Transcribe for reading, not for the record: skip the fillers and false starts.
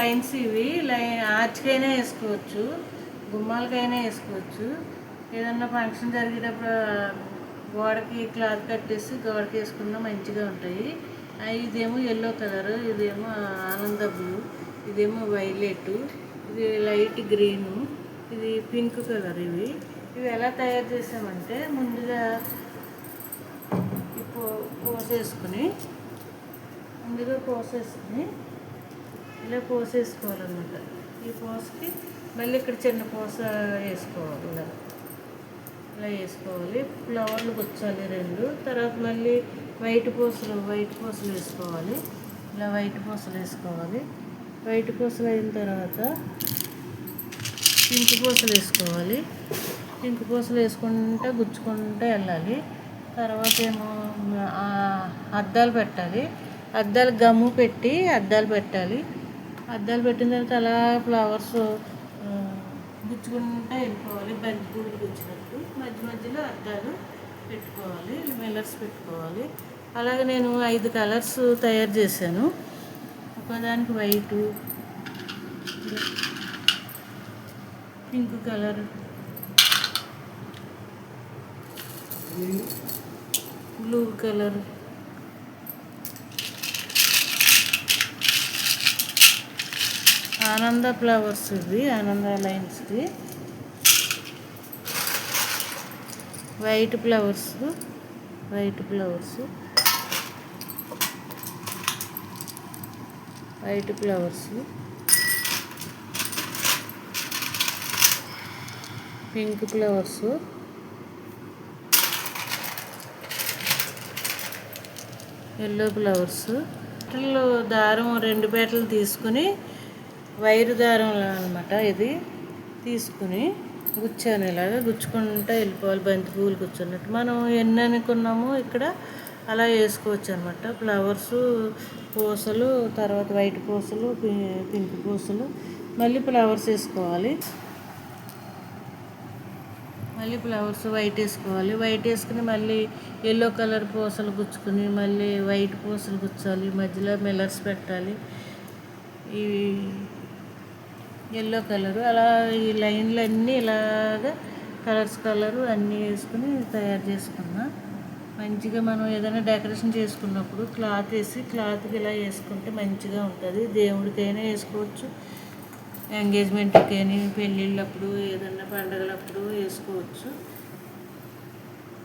Lines ఇవి ఆర్చ్కైనా వేసుకోవచ్చు, గుమ్మాలకైనా వేసుకోవచ్చు. ఏదన్నా ఫంక్షన్ జరిగేటప్పుడు గోడకి క్లాత్ కట్టేసి గోడకి వేసుకున్నా మంచిగా ఉంటాయి. ఇదేమో ఎల్లో కలరు, ఇదేమో ఆనంద బ్లూ, ఇదేమో వైలెట్, ఇది లైట్ గ్రీను, ఇది పింక్ కలర్. ఇవి ఎలా తయారు చేసామంటే ముందుగా పోసేసుకుని ఇలా పోసేసుకోవాలన్నమాట. ఈ పోసకి మళ్ళీ ఇక్కడ చిన్న పోస వేసుకోవాలి. ఇలా వేసుకోవాలి. ఫ్లవర్లు గుచ్చాలి 2. తర్వాత మళ్ళీ వైట్ పూసలు వేసుకోవాలి. ఇలా వైట్ పూసలు వేసుకోవాలి. వైట్ పూసలు అయిన తర్వాత పింక్ పూసలు వేసుకోవాలి. పింక్ పూసలు వేసుకుంటూ గుచ్చుకుంటూ వెళ్ళాలి. తర్వాత ఏమో అద్దాలు పెట్టాలి. అద్దాలు గమ్ము పెట్టి అద్దాలు పెట్టాలి. అద్దాలు పెట్టిన తర్వాత అలా ఫ్లవర్స్ గుచ్చుకుంటూ వెళ్ళిపోవాలి. బంతి పూలు గుచ్చినట్టు మధ్య మధ్యలో అద్దాలు పెట్టుకోవాలి, మిల్లర్స్ పెట్టుకోవాలి. అలాగే నేను 5 కలర్స్ తయారు చేశాను. ఒకదానికి white, pink colour, blue colour, ఆనంద ఫ్లవర్స్, ఇవి ఆనంద లైన్స్ది, white flowers, pink flowers, yellow flowers. దారం 2 పేటలు తీసుకుని వైరు దారం అనమాట ఇది తీసుకుని గుచ్చాను. ఇలాగా గుచ్చుకుంటూ వెళ్ళిపోవాలి. బంతి పువ్వులు కూర్చున్నట్టు మనం ఎన్ని అనుకున్నామో ఇక్కడ అలా వేసుకోవచ్చు అనమాట. ఫ్లవర్స్, పూసలు, తర్వాత వైట్ పూసలు, పింక్ పూసలు, మళ్ళీ ఫ్లవర్స్ వేసుకోవాలి. మళ్ళీ ఫ్లవర్స్ వైట్ వేసుకోవాలి. వైట్ వేసుకుని మళ్ళీ ఎల్లో కలర్ పూసలు గుచ్చుకుని మళ్ళీ వైట్ పూసలు గుచ్చాలి. మధ్యలో మిల్లర్స్ పెట్టాలి. ఈ ఎల్లో కలరు అలా ఈ లైన్లు అన్నీ ఇలాగా కలరు అన్నీ వేసుకుని తయారు చేసుకున్నా. మంచిగా మనం ఏదైనా డెకరేషన్ చేసుకున్నప్పుడు క్లాత్ వేసి క్లాత్కి ఇలా వేసుకుంటే మంచిగా ఉంటుంది. దేవుడికైనా వేసుకోవచ్చు, ఎంగేజ్మెంట్కి, పెళ్ళిళ్ళప్పుడు, ఏదైనా పండగలప్పుడు వేసుకోవచ్చు.